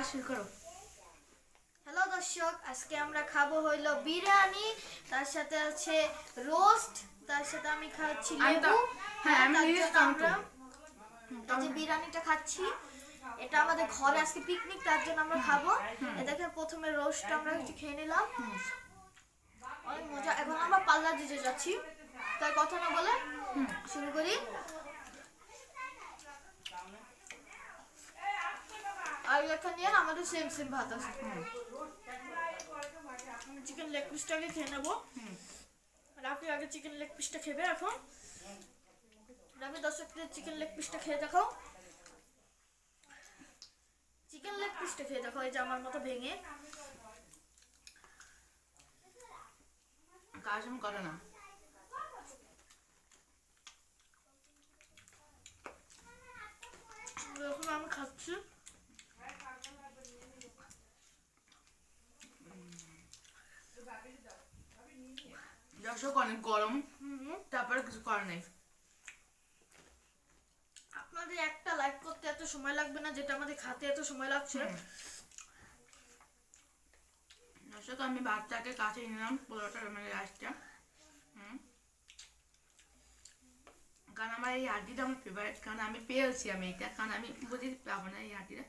শুরু করো। হ্যালো দর্শক, আজকে আমরা খাবো হইলো বিরিয়ানি, তার সাথে আছে রোস্ট, তার সাথে আমি খাচ্ছি লেবু। হ্যাঁ, আমি যে বিরিয়ানিটা খাচ্ছি এটা আমাদের ঘরে আজকে পিকনিক, তার জন্য আমরা খাবো। দেখেন প্রথমে রোস্ট আমরা খেয়ে নিলাম, অনেক মজা। এখন আমরা পাল্লা দিতে যাচ্ছি, তাই কথা না বলে শুরু করি। আর এখানে আমাদের সেম সেম ভাত আছে। চিকেন লেগ পিসটাকে খেয়ে নেবো। রাফি আগে চিকেন লেগ পিসটা খেবে। এখন রাফি দর্শকদের চিকেন লেগ পিসটা খেয়ে দেখো। চিকেন লেগ পিসটা খেয়ে দেখো, এই যে আমার মতো ভেঙে। কাজ করে না। এখন আমি খাচ্ছি। দর্শক অনেক গরম, তারপরে কিছু করার নেই। আপনাদের একটা লাইক করতে এত সময় লাগবে না যেটা আমাদের খাতে এত সময় লাগছে। দর্শক আমি ভাতটাকে কাছে নিলাম, পোলাওটার মানে রাইসটা। কারণ আমার এই হাঁটিটা আমার ফেভারিট, কারণ আমি পেয়েছি আমি এটা, কারণ আমি বুঝি পাবো না এই হাঁটিটা।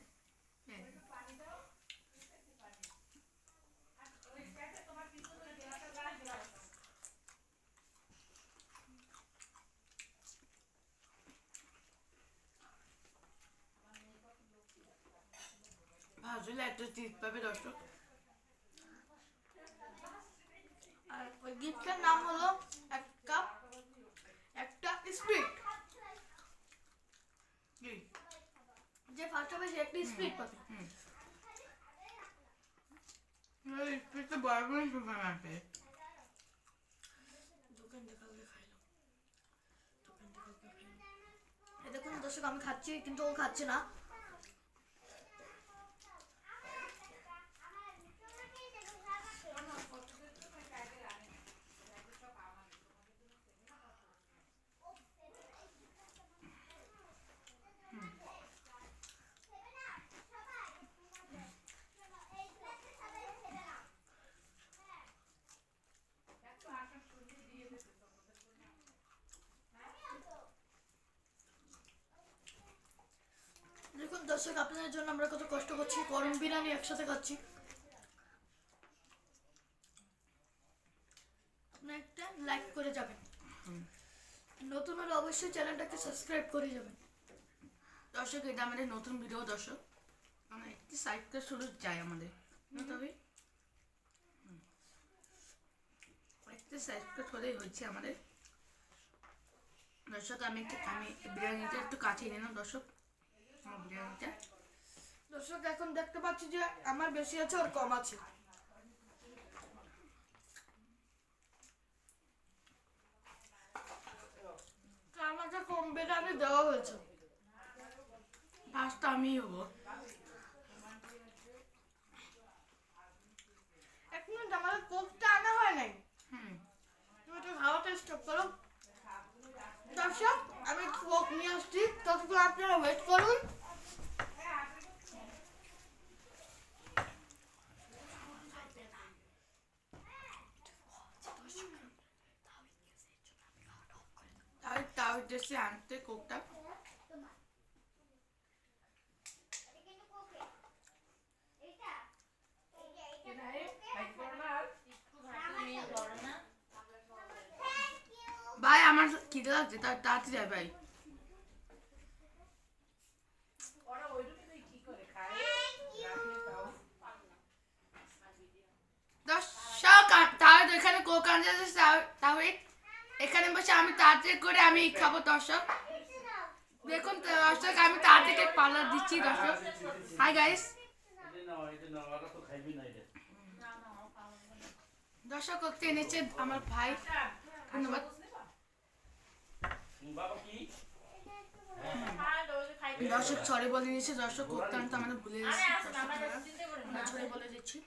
ভাজলে একটা টিপ পাবে দর্শক। আর ওই গিফটের নাম হলো এক কাপ একটা স্প্রিট। যে ফার্স্ট হবে সে একটা স্প্রিট পাবে। স্প্রিটটা বড় বড় সুপার আছে। দেখুন দর্শক আমি খাচ্ছি, কিন্তু ও খাচ্ছে না। দেখুন দর্শক, আপনাদের জন্য আমরা কত কষ্ট করছি, গরম বিরিয়ানি একসাথে খাচ্ছি। আপনারা একটা লাইক করে যাবেন, নতুন হলে অবশ্যই চ্যানেলটাকে সাবস্ক্রাইব করে যাবেন। দর্শক এটা আমাদের নতুন ভিডিও দর্শক, আমরা একটি সাইড করে শুরু যাই আমাদের, তবে একটি সাইড করেই হচ্ছে আমাদের। দর্শক আমি বিরিয়ানিটা একটু কাছে নিলাম দর্শক, আমার বিরিয়ানিটা। দর্শক এখন দেখতে পাচ্ছি যে আমার বেশি আছে আর কম আছে। আমাকে কম বিরিয়ানি দেওয়া হয়েছে। ফার্স্ট আমি হবো। এক মিনিট, আমাদের কোকটা আনা হয় নাই। তুমি একটু খাওয়াটা স্টপ করো। দর্শক আমি কোক নিয়ে আসছি, ততক্ষণ আপনারা ওয়েট করুন। তাও দেশে আনতে কোকটা। ভাই আমার খিদে লাগছে, তাড়াতাড়ি যায় ভাই। দর্শক তাহলে এখানে কোক আনতে তাহলে এখানে বসে আমি তাড়াতাড়ি করে আমি খাবো দর্শক। দেখুন দর্শক আমি তাড়াতাড়ি পার্লা দিচ্ছি দর্শক। হাই গাইস দর্শক, করতে এনেছে আমার ভাই, ধন্যবাদ। দর্শক সরি বলে দিয়েছে দর্শক, করতে আনতে আমাদের ভুলে গেছি, সরি বলে দিচ্ছি।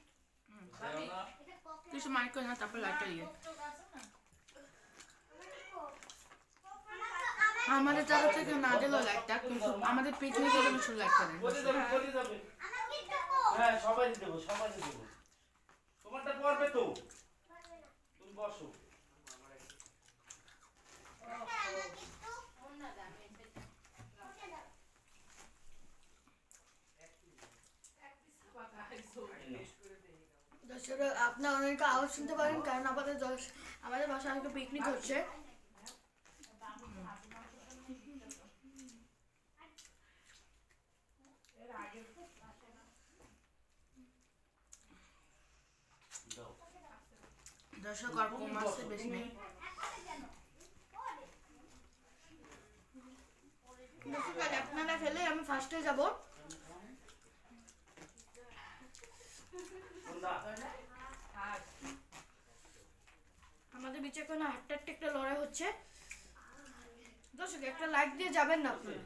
কিছু মাইক করে না, তারপর লাইটটা দিয়ে আমাদের তরফ থেকে না দিলেও লাইটটা, কিন্তু আমাদের পিকনিকের জন্য শুধু লাইটটা দেন। হ্যাঁ সবাই দেবো তোমারটা পড়বে তো তুমি বসো দর্শক আপনারা অনেকে আওয়াজ শুনতে পারেন কারণ আমাদের বাসায় একটা পিকনিক হচ্ছে। দর্শক আর কম আসছে বেশি নেই। দর্শক আজ আপনারা খেলে আমি ফার্স্টে যাব। আমাদের বিচে কোনো হাট্টা একটা লড়াই হচ্ছে। দর্শক একটা লাইক দিয়ে যাবেন না আপনারা।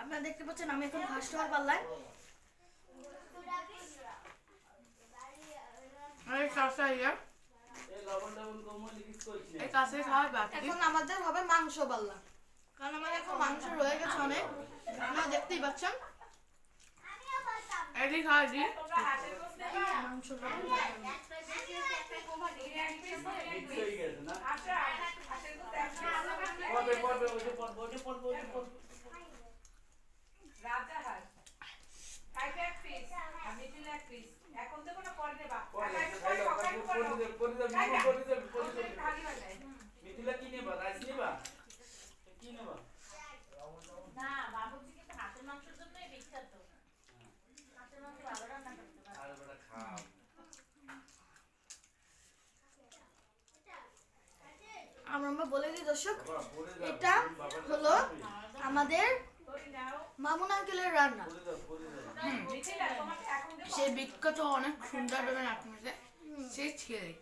আপনারা দেখতে পাচ্ছেন আমি এখন ফার্স্ট হওয়ার পাল্লায়। এখন আমাদের হবে মাংস পাল্লা, কারণ আমাদের এখন মাংস রয়ে গেছে অনেক, আপনারা দেখতেই পাচ্ছেন। মাংস মিথিলা কি নেবা রাইস নেবা কি নেবা না বাবুজি কিন্তু হাঁসের মাংসের জন্যই বিখ্যাত হাঁসের মাংস ভালো রান্না করতে পারে আর বড় খাও আমরা বলে দিই দর্শক, এটা হলো আমাদের মামুন আঙ্কেলের রান্না। সে বিখ্যাত অনেক সুন্দর ভাবে আপনাদের সে ছেলে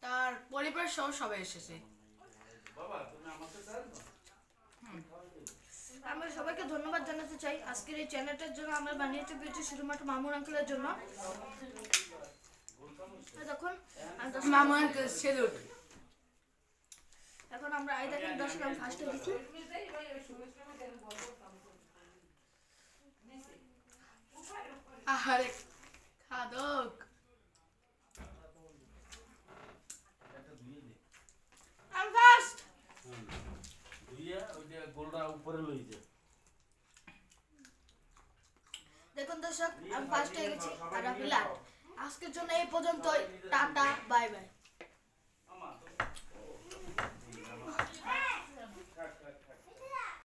তার পরিবার সহ সবাই এসেছে। আমরা সবাইকে ধন্যবাদ জানাতে চাই আজকের এই চ্যানেলটার জন্য। আমরা বানিয়েছি পেয়েছি শুধুমাত্র মামুন আঙ্কেলের জন্য। Mamun uncle salute. এখন আমরা এই দেখেন দর্শক আমি ফার্স্টে দিচ্ছি। আরে খাদক আমি ফার্স্ট। দেখুন দর্শক আমি ফার্স্ট হয়ে গেছি আর আপনি লাস্ট। আজকের জন্য এই পর্যন্তই, টাটা বাই বাই।